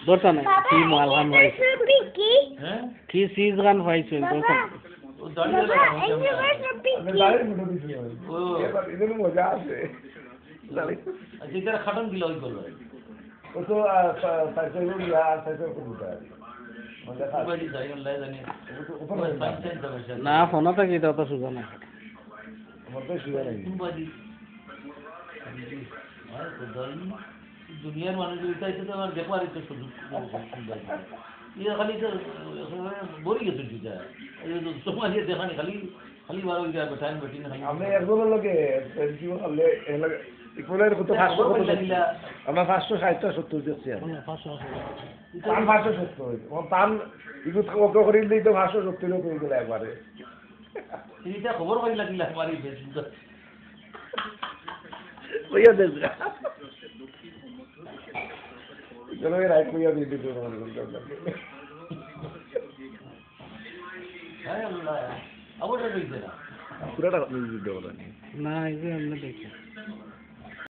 দরকার নাই কি মাল গান পাইছে কি সিজ গান পাইছে দরকার মজা আছে খাটন দিল ওই করলো ও তো না ফোনতে কি তত সুজা না দুনিয়ার মানুষ উঠাইছে তো আমার দেখবার তো সুযোগ ইয়ে খালি তো বলি গেছে ঠিক সময় দেখানি খালি খালি বার ওই বেটাইন বেটিন আমি একজনের লগে ইকুয়ালের কত 500 আমরা 560 দিচ্ছি পান 570 পান ইগুত ওকে করে দিই তো 570 করে দিলে একবারে এইটা খবর পাইলা কি লাগবারই বেশ কইয়া দেন চলো এর আই কইয়া দিই দিতে হ্যাঁ আল্লাহ আবার এটা দিতে না পুরাটা ভিডিও না এই যে আমরা দেখি